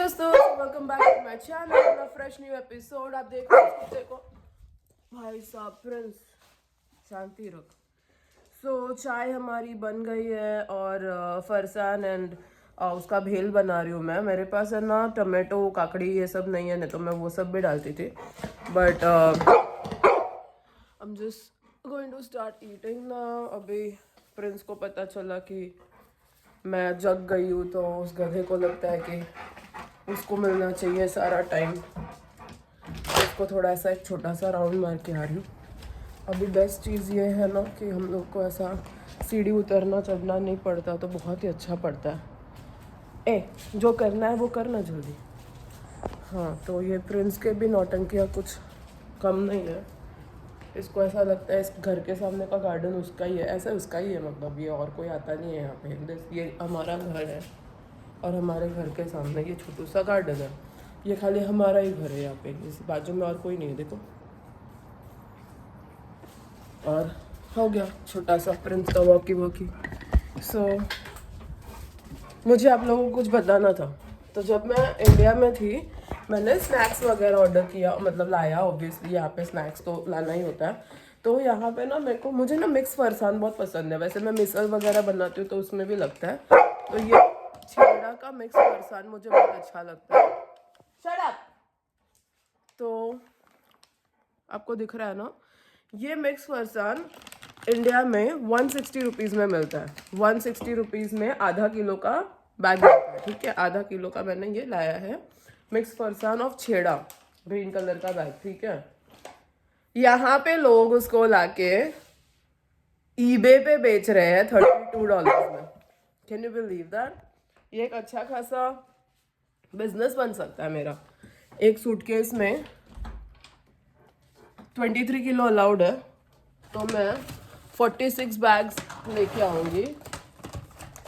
दोस्तों, welcome back to my channel. Fresh new episode आप देख रहे हो। देखो भाई साहब, प्रिंस शांति रख। सो चाय हमारी बन गई है और फरसान एंड उसका भेल बना रही हूँ मैं। मेरे पास है ना टमाटो काकड़ी ये सब नहीं है, नहीं तो मैं वो सब भी डालती थी, but I am just going to start eating ना। अभी प्रिंस को पता चला कि मैं जग गई हूँ तो उस गधे को लगता है कि उसको मिलना चाहिए सारा टाइम। उसको थोड़ा ऐसा एक छोटा सा राउंड मार के आ रही हूँ। अभी बेस्ट चीज़ ये है ना कि हम लोग को ऐसा सीढ़ी उतरना चढ़ना नहीं पड़ता, तो बहुत ही अच्छा पड़ता है। जो करना है वो करना जल्दी। हाँ, तो ये प्रिंस के भी नौटंकियाँ कुछ कम नहीं है। इसको ऐसा लगता है इस घर के सामने का गार्डन उसका ही है, ऐसा उसका ही है, मतलब ये और कोई आता नहीं है यहाँ पे। ये हमारा घर है और हमारे घर के सामने ये छोटू सा गार्डन है। ये खाली हमारा ही घर है यहाँ पे, इस बाजू में और कोई नहीं है। देखो, और हो गया छोटा सा प्रिंस का वॉकी। सो मुझे आप लोगों को कुछ बताना था। तो जब मैं इंडिया में थी मैंने स्नैक्स वगैरह ऑर्डर किया, मतलब लाया। ऑब्वियसली यहाँ पे स्नैक्स तो लाना ही होता है। तो यहाँ पे ना मुझे ना मिक्स फरसान बहुत पसंद है। वैसे मैं मिसल वगैरह बनाती हूँ तो उसमें भी लगता है। तो ये छेड़ा का मिक्स फरसान मुझे बहुत अच्छा लगता है। Shut up. तो आपको दिख रहा है ना, ये मिक्स फरसान इंडिया में 160 रुपीज़ में मिलता है। 160 रुपीज़ में आधा किलो का बैग मिलता है। ठीक है, आधा किलो का मैंने ये लाया है मिक्स फरसान ऑफ छेड़ा, ग्रीन कलर का बैग। ठीक है, यहाँ पे लोग उसको लाके ईबे पे बेच रहे हैं $32 में। Can you believe that? ये एक अच्छा खासा बिजनेस बन सकता है मेरा। एक सूटकेस में 23 किलो अलाउड है, तो मैं 46 बैग्स लेके आऊँगी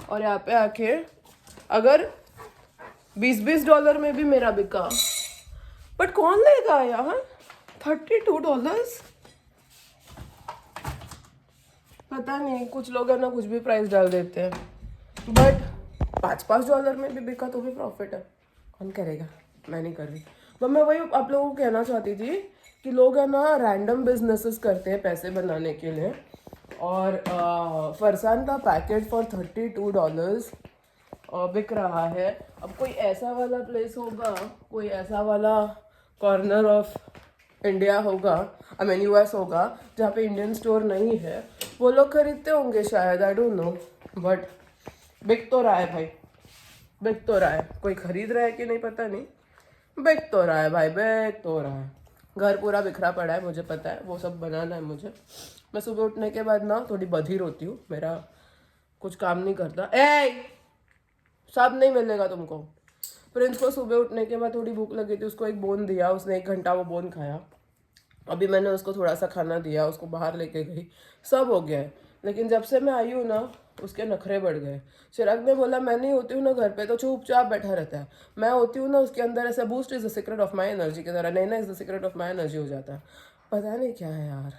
और यहाँ पे आके अगर $20 में भी मेरा बिका, बट कौन लेगा यार $32? पता नहीं, कुछ लोग है ना कुछ भी प्राइस डाल देते हैं, बट $5 में भी बिका तो भी प्रॉफिट है। कौन करेगा? मैं नहीं कर रही। पर मैं वही आप लोगों को कहना चाहती थी कि लोग है ना रैंडम बिजनेसेस करते हैं पैसे बनाने के लिए। और फरसान का पैकेट फॉर $32 बिक रहा है। अब कोई ऐसा वाला प्लेस होगा, कोई ऐसा वाला कॉर्नर ऑफ इंडिया होगा, आई मीन US होगा, जहाँ पे इंडियन स्टोर नहीं है, वो लोग खरीदते होंगे शायद, आई डोंट नो। बट बिक तो रहा है भाई, बिक तो रहा है। कोई खरीद रहा है कि नहीं पता नहीं, बिक तो रहा है भाई, बिक तो रहा है। घर पूरा बिखरा पड़ा है, मुझे पता है, वो सब बनाना है मुझे। मैं सुबह उठने के बाद ना थोड़ी बधिर होती हूँ, मेरा कुछ काम नहीं करता। सब नहीं मिलेगा तुमको। प्रिंस को सुबह उठने के बाद थोड़ी भूख लगी थी, उसको एक बोन दिया, उसने 1 घंटा वो बोन खाया। अभी मैंने उसको थोड़ा सा खाना दिया, उसको बाहर लेके गई, सब हो गया है। लेकिन जब से मैं आई हूँ ना उसके नखरे बढ़ गए। चिराग ने बोला मैं नहीं होती हूँ ना घर पे तो चुपचाप बैठा रहता है, मैं होती हूँ ना उसके अंदर ऐसा Boost is the secret of my energy की तरह Naina is the secret of my energy हो जाता है। पता नहीं क्या है यार।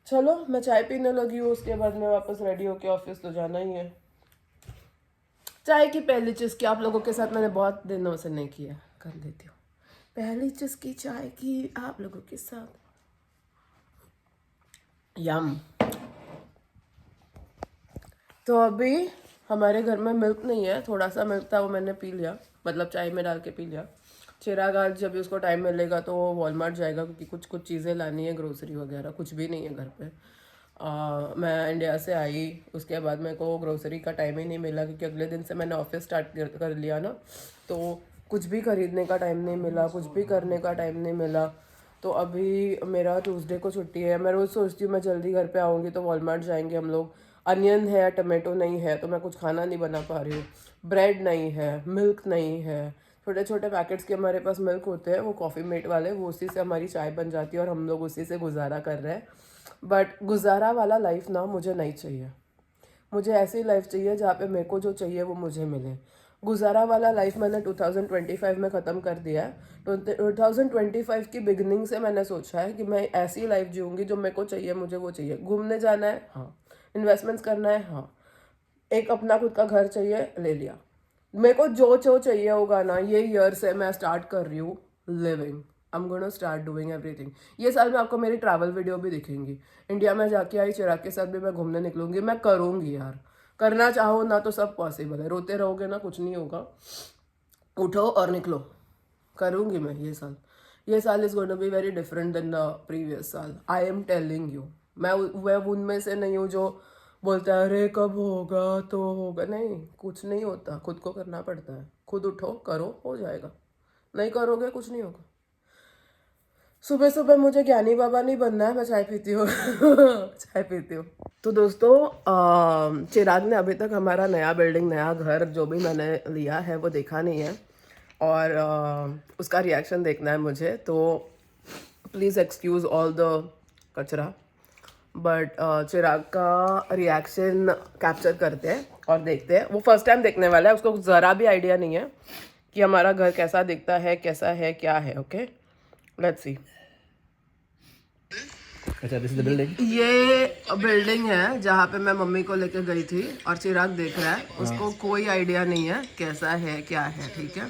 चलो मैं चाय पीने लगी हूँ, उसके बाद मैं वापस रेडी होके ऑफिस तो जाना ही है। चाय की पहली चुस्की आप लोगों के साथ मैंने बहुत दिनों से नहीं किया, कर लेती हूँ पहली चुस्की चाय की आप लोगों के साथ। यम। तो अभी हमारे घर में मिल्क नहीं है, थोड़ा सा मिल्क था वो मैंने पी लिया, मतलब चाय में डाल के पी लिया। चिराग आज जब भी उसको टाइम मिलेगा तो वो वॉलमार्ट जाएगा, क्योंकि कुछ चीज़ें लानी है, ग्रोसरी वगैरह कुछ भी नहीं है घर पे। मैं इंडिया से आई उसके बाद मेरे को ग्रोसरी का टाइम ही नहीं मिला, क्योंकि अगले दिन से मैंने ऑफिस स्टार्ट कर लिया ना, तो कुछ भी खरीदने का टाइम नहीं मिला, कुछ भी करने का टाइम नहीं मिला। तो अभी मेरा ट्यूसडे को छुट्टी है। मैं रोज़ सोचती हूँ मैं जल्दी घर पे आऊँगी तो वॉलमार्ट जाएंगे हम लोग। अनियन है, टमाटो नहीं है, तो मैं कुछ खाना नहीं बना पा रही हूँ। ब्रेड नहीं है, मिल्क नहीं है। छोटे छोटे पैकेट्स के हमारे पास मिल्क होते हैं, वो कॉफ़ी मेट वाले, वो उसी से हमारी चाय बन जाती है और हम लोग उसी से गुजारा कर रहे हैं। बट गुजारा वाला लाइफ ना मुझे नहीं चाहिए। मुझे ऐसी लाइफ चाहिए जहाँ पे मेरे को जो चाहिए वो मुझे मिले। गुजारा वाला लाइफ मैंने 2025 में ख़त्म कर दिया है। तो 2025 की बिगनिंग से मैंने सोचा है कि मैं ऐसी लाइफ जीऊँगी जो मेरे को चाहिए, मुझे वो चाहिए। घूमने जाना है, हाँ। इन्वेस्टमेंट्स करना है, हाँ। एक अपना खुद का घर चाहिए, ले लिया। मेरे को जो चाहिए होगा ना, ये ईयर से मैं स्टार्ट कर रही हूँ living. I am gonna start doing everything. ये साल में आपको मेरी ट्रैवल वीडियो भी दिखेंगी। इंडिया में जाके आई, चिराग के साथ भी मैं घूमने निकलूंगी। मैं करूँगी यार, करना चाहो ना तो सब पॉसिबल है। रोते रहोगे ना कुछ नहीं होगा, उठो और निकलो। करूँगी मैं ये साल। ये साल is going to be very different than the previous साल। I am telling you. मैं उनमें से नहीं हूँ जो बोलता है अरे कब होगा तो होगा। नहीं, कुछ नहीं होता, खुद को करना पड़ता है। खुद उठो, करो, हो जाएगा। नहीं करोगे कुछ नहीं होगा। सुबह सुबह मुझे ज्ञानी बाबा नहीं बनना है, मैं चाय पीती हूँ। चाय पीती हूँ। तो दोस्तों, चिराग ने अभी तक हमारा नया बिल्डिंग, नया घर जो भी मैंने लिया है वो देखा नहीं है, और उसका रिएक्शन देखना है मुझे। तो प्लीज़ एक्सक्यूज़ ऑल द कचरा, बट चिराग का रिएक्शन कैप्चर करते हैं और देखते हैं। वो फर्स्ट टाइम देखने वाला है, उसको ज़रा भी आइडिया नहीं है कि हमारा घर कैसा दिखता है, कैसा है, क्या है। Okay, let's see. अच्छा, दिस इज द बिल्डिंग। ये बिल्डिंग है जहाँ पे मैं मम्मी को लेकर गई थी, और चिराग देख रहा है। उसको कोई आइडिया नहीं है कैसा है, क्या है। ठीक है,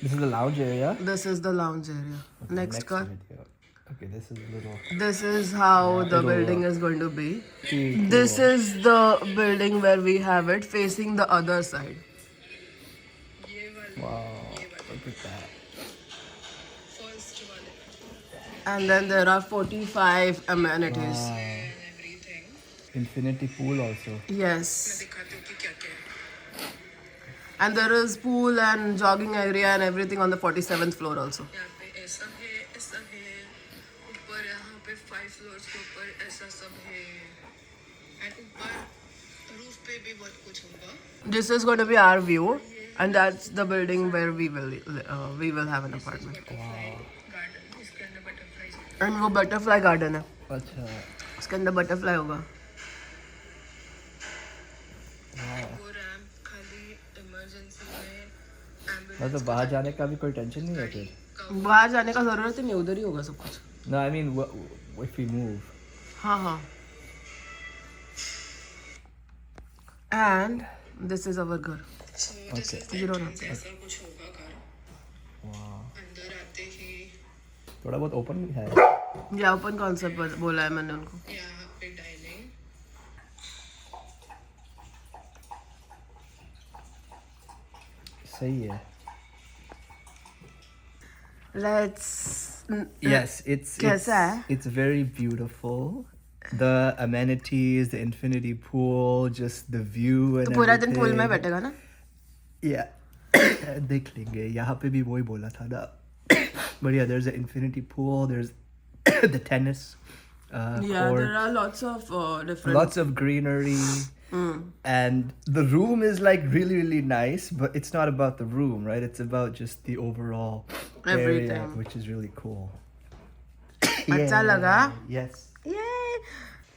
this is the lounge area. This is the lounge area. Next कर। Okay, this is little. This is how the building is going to be. This is the building where we have it facing the other side. Wow, look at that. And then there are 45 amenities. Infinity pool also. Yes. And there is pool and jogging area and everything on the 47th floor also. This is going to be our view, and that's the building where we will have an apartment. And वो butterfly garden है, अच्छा, उसके अंदर butterfly होगा। मतलब बाहर जाने का भी कोई टेंशन नहीं है फिर? बाहर जाने का जरूरत ही नहीं, उधर ही होगा सब कुछ। No, I mean if we move. हाँ हाँ। And this is our घर। Okay. You don't have to. Wow. थोड़ा बहुत ओपन भी है। ये ओपन कॉन्सेप्ट बोला है मैंने उनको। सही है। Let's. Yes, it's very beautiful. The amenities, the infinity pool, just the view and तो पूरा दिन पूल में everything. बैठेगा ना? Yeah. देख लेंगे। यहाँ पे भी वही बोला था ना। But yeah, there's an infinity pool. There's the tennis Yeah, court. there are lots of different. Lots of greenery. And the room is like really, really nice, but it's not about the room, right? It's about just the overall area, Everything. which is really cool. अच्छा लगा? Yes. Yay!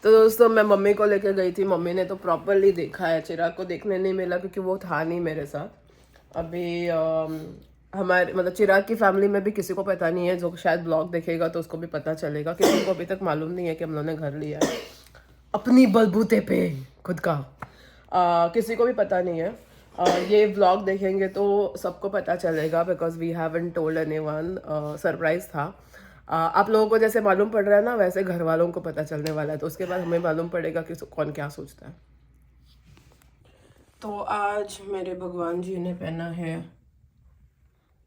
तो दोस्तों, मैं mummy को लेकर गई थी। Mummy ने तो प्रॉपरली देखा है, चिराग को देखने नहीं मिला क्योंकि वो था नहीं मेरे साथ। अभी हमारे मतलब चिराग की फैमिली में भी किसी को पता नहीं है। जो शायद ब्लॉग देखेगा तो उसको भी पता चलेगा। किसी को अभी तक मालूम नहीं है कि हम लोगों ने घर लिया है अपनी बलबूते पे खुद का। किसी को भी पता नहीं है। ये व्लॉग देखेंगे तो सबको पता चलेगा, because we haven't told anyone. Surprise था। आप लोगों को जैसे मालूम पड़ रहा है ना, वैसे घर वालों को पता चलने वाला है। तो उसके बाद हमें मालूम पड़ेगा कि कौन क्या सोचता है। तो आज मेरे भगवान जी ने पहना है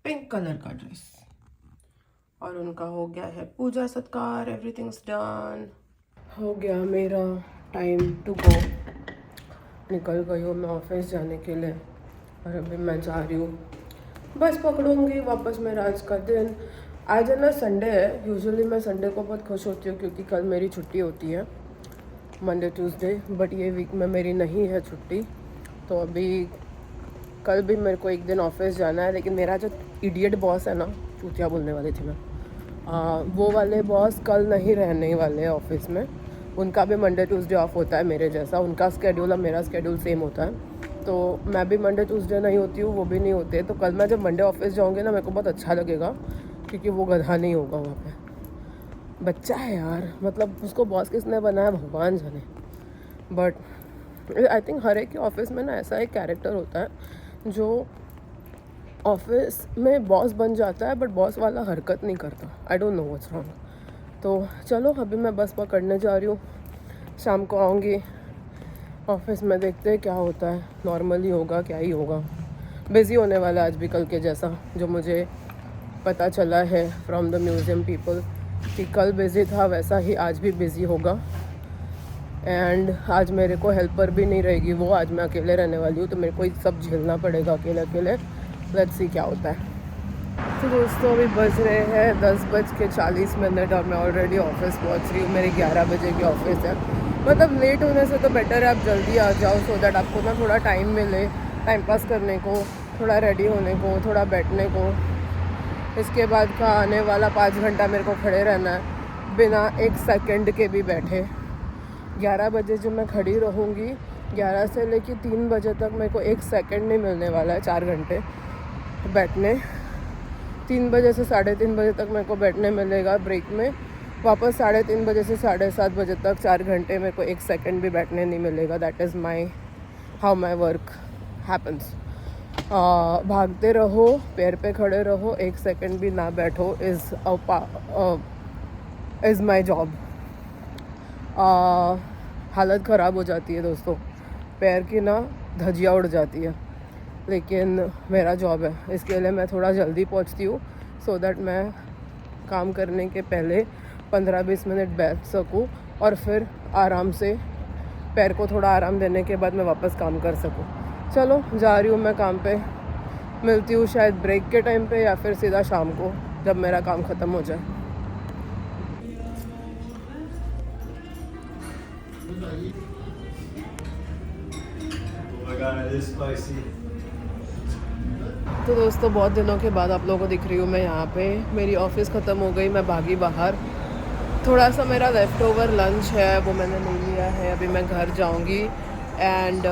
पिंक कलर का ड्रेस, और उनका हो गया है पूजा सत्कार। Everything's done. हो गया मेरा टाइम टू गो। निकल गई हूँ मैं ऑफिस जाने के लिए, और अभी मैं जा रही हूँ। बस पकड़ूंगी वापस मेरा आज का दिन। आज है ना संडे है। यूजुअली मैं संडे को बहुत खुश होती हूँ क्योंकि कल मेरी छुट्टी होती है, मंडे ट्यूसडे। बट ये वीक में मेरी नहीं है छुट्टी। तो अभी कल भी मेरे को एक दिन ऑफिस जाना है, लेकिन मेरा जो इडियट बॉस है ना, चूतिया बोलने वाली थी मैं, वो वाले बॉस कल नहीं रहने वाले हैं ऑफिस में। उनका भी मंडे ट्यूसडे ऑफ होता है मेरे जैसा। उनका स्केड्यूल और मेरा स्केड्यूल सेम होता है। तो मैं भी मंडे ट्यूसडे नहीं होती हूँ, वो भी नहीं होते। तो कल मैं जब मंडे ऑफिस जाऊँगी ना, मेरे को बहुत अच्छा लगेगा क्योंकि वो गधा नहीं होगा वहाँ पे। बच्चा है यार, मतलब उसको बॉस किसने बनाया भगवान जाने। बट आई थिंक हर एक के ऑफिस में ना ऐसा एक कैरेक्टर होता है जो ऑफिस में बॉस बन जाता है बट बॉस वाला हरकत नहीं करता. I don't know what's wrong. तो चलो अभी मैं बस पकड़ने जा रही हूँ. शाम को आऊँगी ऑफिस में, देखते हैं क्या होता है. नॉर्मली होगा, क्या ही होगा. बिज़ी होने वाला आज भी कल के जैसा, जो मुझे पता चला है फ्रॉम द म्यूज़ियम पीपल कि कल बिज़ी था वैसा ही आज भी बिज़ी होगा. एंड आज मेरे को हेल्पर भी नहीं रहेगी, वो आज मैं अकेले रहने वाली हूँ, तो मेरे को ये सब झेलना पड़ेगा अकेले अकेले. लेट्स सी क्या होता है. तो दोस्तों अभी बज रहे हैं 10:40 और मैं ऑलरेडी ऑफिस पहुँच रही हूँ. मेरी 11 बजे की ऑफिस है. मतलब लेट होने से तो बेटर है आप जल्दी आ जाओ, सो दैट आपको ना थोड़ा टाइम मिले टाइम पास करने को, थोड़ा रेडी होने को, थोड़ा बैठने को. इसके बाद का आने वाला 5 घंटा मेरे को खड़े रहना है बिना 1 सेकंड के भी बैठे. 11 बजे जो मैं खड़ी रहूँगी, 11 से लेके 3 बजे तक मेरे को 1 सेकंड नहीं मिलने वाला है. 4 घंटे बैठने. 3 बजे से 3:30 बजे तक मेरे को बैठने मिलेगा ब्रेक में. वापस 3:30 बजे से 7:30 बजे तक 4 घंटे मेरे को 1 सेकंड भी बैठने नहीं मिलेगा. That is how my work happens. भागते रहो, पैर पे खड़े रहो, 1 सेकंड भी ना बैठो इज़ माई जॉब. हालत ख़राब हो जाती है दोस्तों, पैर की ना धज्जियाँ उड़ जाती है. लेकिन मेरा जॉब है, इसके लिए मैं थोड़ा जल्दी पहुंचती हूँ, सो दैट मैं काम करने के पहले 15-20 मिनट बैठ सकूँ और फिर आराम से पैर को थोड़ा आराम देने के बाद मैं वापस काम कर सकूँ. चलो जा रही हूँ मैं काम पे. मिलती हूँ शायद ब्रेक के टाइम पे या फिर सीधा शाम को जब मेरा काम ख़त्म हो जाए. तो दोस्तों बहुत दिनों के बाद आप लोगों को दिख रही हूँ मैं यहाँ पे. मेरी ऑफ़िस ख़त्म हो गई, मैं भागी बाहर. थोड़ा सा मेरा लेफ़्ट ओवर लंच है वो मैंने ले लिया है. अभी मैं घर जाऊँगी एंड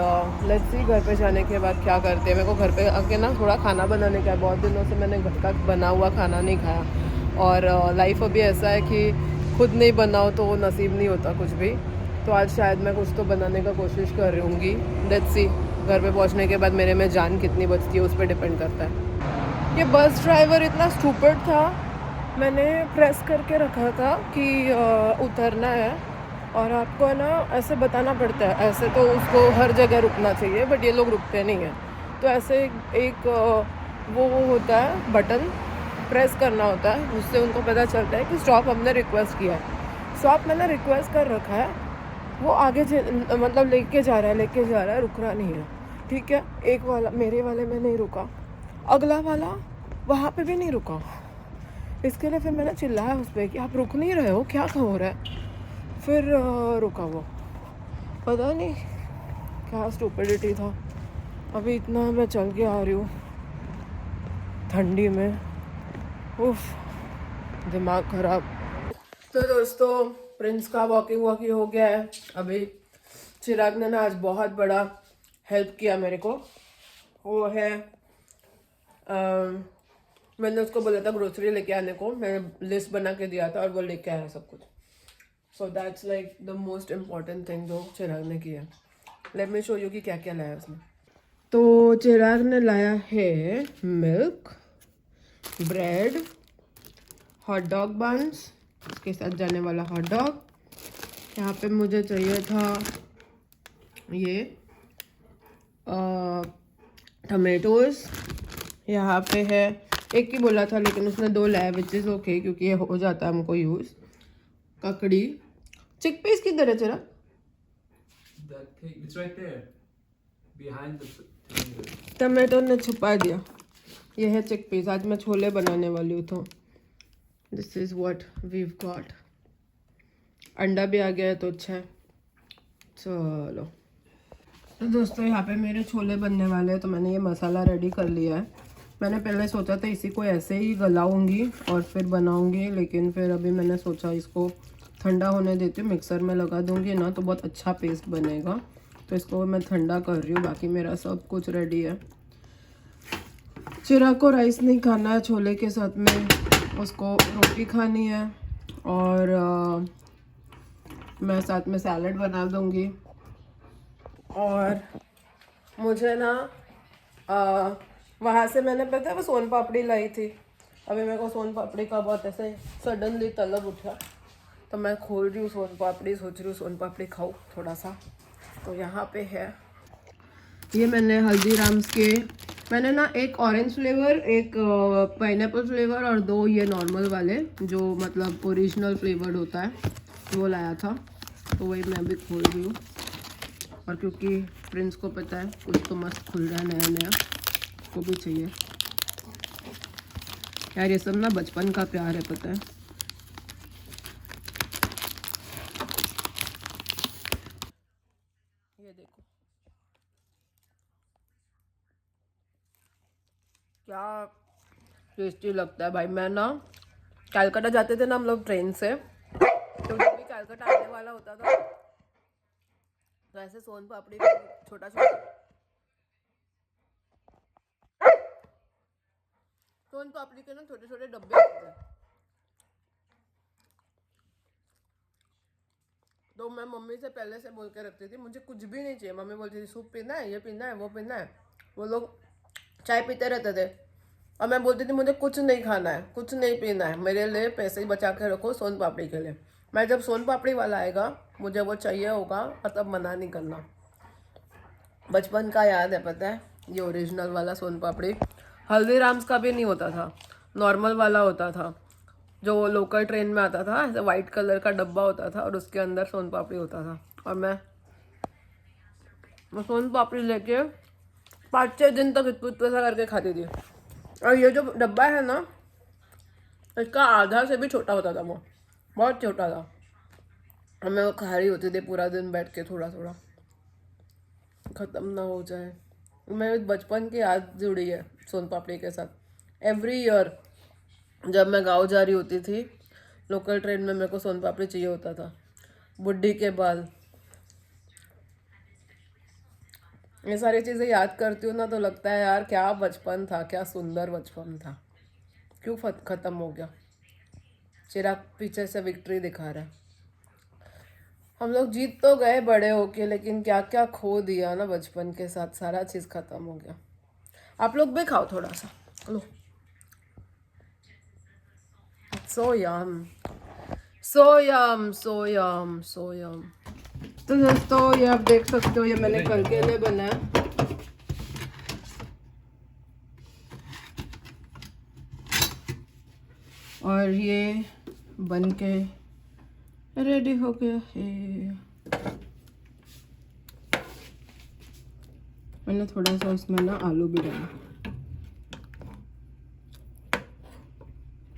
लेट्स सी घर पे जाने के बाद क्या करते हैं. मेरे को घर पे आके ना थोड़ा खाना बनाने का है. बहुत दिनों से मैंने घर का बना हुआ खाना नहीं खाया. और लाइफ अभी ऐसा है कि खुद नहीं बनाओ तो वो नसीब नहीं होता कुछ भी. तो आज शायद मैं कुछ तो बनाने का कोशिश कर रही हूँगी. लेट्स सी घर पे पहुँचने के बाद मेरे में जान कितनी बचती है उस पर डिपेंड करता है. ये बस ड्राइवर इतना स्टूपिड था. मैंने प्रेस करके रखा था कि उतरना है और आपको है ना ऐसे बताना पड़ता है. ऐसे तो उसको हर जगह रुकना चाहिए बट ये लोग रुकते नहीं हैं. तो ऐसे एक वो होता है बटन प्रेस करना होता है, उससे उनको पता चलता है कि स्टॉप हमने रिक्वेस्ट किया है. स्टॉप मैंने रिक्वेस्ट कर रखा है, वो आगे मतलब लेके जा रहा है, रुक रहा नहीं है. ठीक है, एक वाला मेरे वाले में नहीं रुका, अगला वाला वहाँ पे भी नहीं रुका. इसके लिए फिर मैंने चिल्लाया उस पर कि आप रुक नहीं रहे हो, क्या हो रहा है. फिर रुका वो. पता नहीं क्या स्टूपिडिटी था. अभी इतना मैं चल के आ रही हूँ ठंडी में, उफ दिमाग ख़राब. तो दोस्तों प्रिंस का वॉकिंग हो गया है. अभी चिराग ने ना आज बहुत बड़ा हेल्प किया मेरे को. वो है मैंने उसको बोला था ग्रोसरी लेके आने को, मैंने लिस्ट बना के दिया था और वो लेके आया सब कुछ. So that's like the most important thing जो चिराग ने किया. लेट मी शो यू कि क्या क्या लाया उसने. तो चिराग ने लाया है milk, bread, hot dog buns, उसके साथ जाने वाला हॉट डॉग. यहाँ पे मुझे चाहिए था ये टमेटोज़. यहाँ पे है, एक ही बोला था लेकिन उसने 2 लाया विच इज़ ओके क्योंकि ये हो जाता है हमको यूज़. ककड़ी. चिकपीस किधर है तेरा? टमाटो ने छुपा दिया. ये है चिकपीस. आज मैं छोले बनाने वाली हूँ तो this is what we've got. अंडा भी आ गया है तो अच्छा है. चलो तो दोस्तों यहाँ पे मेरे छोले बनने वाले हैं. तो मैंने ये मसाला रेडी कर लिया है. मैंने पहले सोचा था इसी को ऐसे ही गलाऊंगी और फिर बनाऊंगी, लेकिन फिर अभी मैंने सोचा इसको ठंडा होने देती हूँ. मिक्सर में लगा दूंगी ना तो बहुत अच्छा पेस्ट बनेगा. तो इसको मैं ठंडा कर रही हूँ. बाकी मेरा सब कुछ रेडी है. चिराग को राइस नहीं खाना है छोले के साथ में, उसको रोटी खानी है. और मैं साथ में सैलड बना दूंगी. और मुझे ना वहाँ से मैंने पता है वो सोन पापड़ी लाई थी। अभी मेरे को सोन पापड़ी का बहुत ऐसे सडनली तलब उठा, तो मैं खोल रही हूँ सोन पापड़ी, सोच रही हूँ सोन पापड़ी खाऊँ थोड़ा सा। तो यहाँ पे है ये, मैंने हल्दीराम्स के, मैंने ना एक ऑरेंज फ्लेवर, एक पाइनएप्पल फ्लेवर और 2 ये नॉर्मल वाले जो मतलब ओरिजिनल फ्लेवर्ड होता है वो लाया था। तो वही मैं भी खोल रही हूँ। और क्योंकि प्रिंस को पता है कुछ तो मस्त खुल रहा है नया नया, को भी चाहिए यार। ये सब ना बचपन का प्यार है, पता है। ये देखो क्या टेस्टी लगता है भाई। मैं ना कलकत्ता जाते थे ना हम लोग ट्रेन से, तो जब भी कलकत्ता आने वाला होता था तो ऐसे सोन पापड़ी छोटा छोटा सोन पापड़ी के ना छोटे छोटे डब्बे आते थे। तो मैं मम्मी से पहले से बोल के रखती थी मुझे कुछ भी नहीं चाहिए। मम्मी बोलती थी सूप पीना है, ये पीना है, वो पीना है। वो लोग चाय पीते रहते थे और मैं बोलती थी मुझे कुछ नहीं खाना है, कुछ नहीं पीना है, मेरे लिए पैसे ही बचा के रखो सोन पापड़ी के लिए। मैं जब सोन पापड़ी वाला आएगा मुझे वो चाहिए होगा और तब मना नहीं करना। बचपन का याद है, पता है। ये ओरिजिनल वाला सोन पापड़ी हल्दीराम्स का भी नहीं होता था, नॉर्मल वाला होता था जो लोकल ट्रेन में आता था। ऐसे वाइट कलर का डब्बा होता था और उसके अंदर सोन पापड़ी होता था। और मैं सोन पापड़ी लेके 5-6 दिन तक इतना करके खाती थी। और ये जो डब्बा है ना, इसका आधा से भी छोटा होता था, वो बहुत छोटा था। और मैं वो खा रही होती थी पूरा दिन बैठ के, थोड़ा थोड़ा, ख़त्म ना हो जाए। मेरे बचपन की याद जुड़ी है सोन पापड़ी के साथ। एवरी ईयर जब मैं गांव जा रही होती थी लोकल ट्रेन में, मेरे को सोन पापड़ी चाहिए होता था। बुढ़ी के बाल, ये सारी चीज़ें याद करती हूँ ना तो लगता है यार क्या बचपन था, क्या सुंदर बचपन था, क्यों ख़त्म हो गया। चिराग पीछे से विक्ट्री दिखा रहा है। हम लोग जीत तो गए बड़े होके, लेकिन क्या क्या खो दिया ना बचपन के साथ, सारा चीज़ ख़त्म हो गया। आप लोग भी खाओ थोड़ा सा, लो। सो यम, सो यम, सो यम, सो यम। तो दोस्तों ये आप देख सकते हो, ये मैंने कल के लिए बनाया। और ये बन के रेडी हो गया है। मैंने थोड़ा सा उसमें ना आलू भी डाला।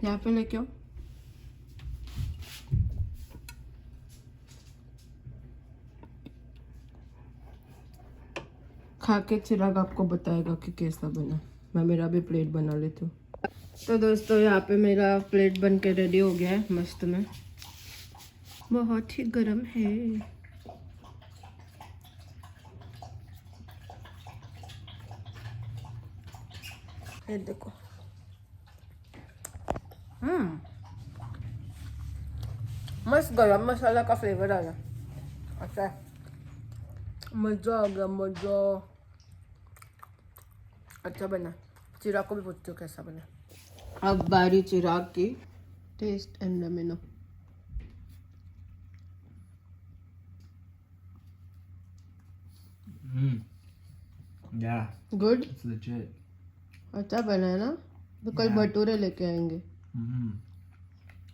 यहाँ पे लेके आओ। खा के चिराग आपको बताएगा कि कैसा बना। मैं मेरा भी प्लेट बना लेती हूँ। तो दोस्तों यहाँ पे मेरा प्लेट बन के रेडी हो गया है मस्त में, बहुत ही गर्म है। ये देखो, मस्त गरम मसाला का फ्लेवर आ गया। अच्छा है, मजा आ गया, मजा। अच्छा बना। चिराग को भी पूछती हूँ कैसा बना। अब बारी चिराग की, taste and let me know. Yeah, good, it's legit. अच्छा बना है ना। तो कल भटूरे लेके आएंगे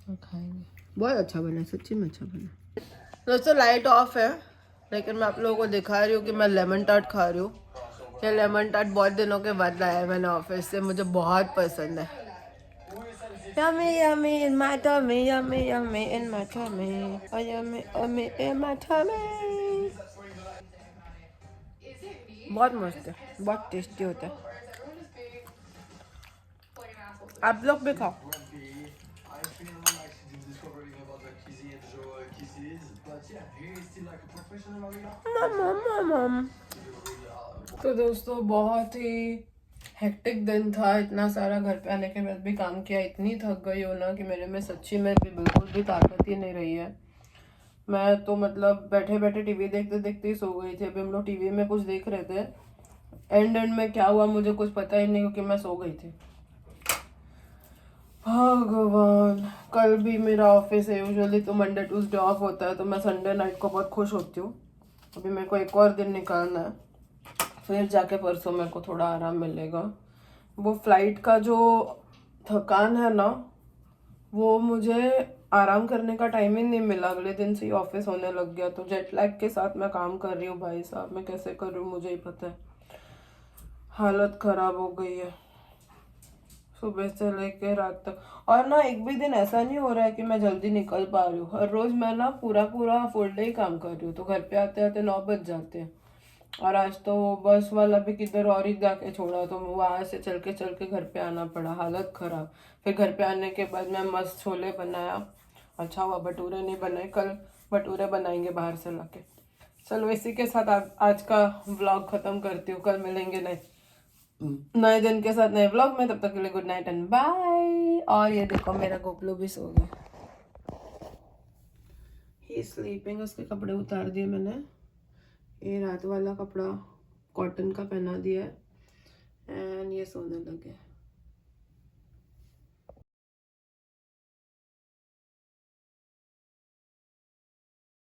और खाएंगे। बहुत अच्छा बना है, सच्ची में अच्छा बना। दोस्तों लाइट ऑफ है, लेकिन मैं आप लोगों को दिखा रही हूँ कि मैं लेमन टार्ट खा रही हूँ। ये लेमन टार्ट बहुत दिनों के बाद लाया है मैंने ऑफिस से, मुझे बहुत पसंद है। Yummy, yummy in my tummy, yummy, yummy in my tummy, oh yummy, yummy in my tummy। बहुत मस्त है, बहुत टेस्टी होता है। आप लोग भी खाओ। तो दोस्तों बहुत ही हेक्टिक दिन था, इतना सारा घर पे आने के बाद भी काम किया। इतनी थक गई हो ना कि मेरे में सच्ची में भी बिल्कुल भी ताकत ही नहीं रही है। मैं तो मतलब बैठे बैठे टीवी देखते देखते ही सो गई थी। अभी हम लोग टीवी में कुछ देख रहे थे, एंड में क्या हुआ मुझे कुछ पता ही नहीं, क्योंकि मैं सो गई थी। भगवान, कल भी मेरा ऑफिस है। यूजुअली तो मंडे ट्यूसडे ऑफ होता है, तो मैं संडे नाइट को बहुत खुश होती हूँ। अभी मेरे को एक और दिन निकालना है, फिर जाके परसों मेरे को थोड़ा आराम मिलेगा। वो फ्लाइट का जो थकान है ना, वो मुझे आराम करने का टाइम ही नहीं मिला। अगले दिन से ही ऑफिस होने लग गया। तो जेट लैग के साथ मैं काम कर रही हूँ भाई साहब। मैं कैसे कर रही हूँ मुझे ही पता है। हालत खराब हो गई है सुबह से लेके रात तक। और ना एक भी दिन ऐसा नहीं हो रहा है कि मैं जल्दी निकल पा रही हूँ। हर रोज मैं ना पूरा पूरा फुल डे ही काम कर रही हूँ, तो घर पे आते आते 9 बज जाते हैं। और आज तो बस वाला भी किधर और ही जाके छोड़ा, तो वहां से चल के घर पे आना पड़ा। हालत खराब। फिर घर पे आने के बाद मैं मस्त छोले बनाया। अच्छा हुआ भटूरे नहीं बनाए, कल भटूरे बनाएंगे बाहर से लाके। चलो इसी के साथ आज का व्लॉग खत्म करती हूँ। कल मिलेंगे नए दिन के साथ नए व्लॉग में। तब तक के लिए गुड नाइट एंड बाय। और ये देखो मेरा गोपलो भी सो गया। ही स्लीपिंग। उसके कपड़े उतार दिए मैंने। ये रात वाला कपड़ा कॉटन का पहना दिया है एंड ये सोने लगे।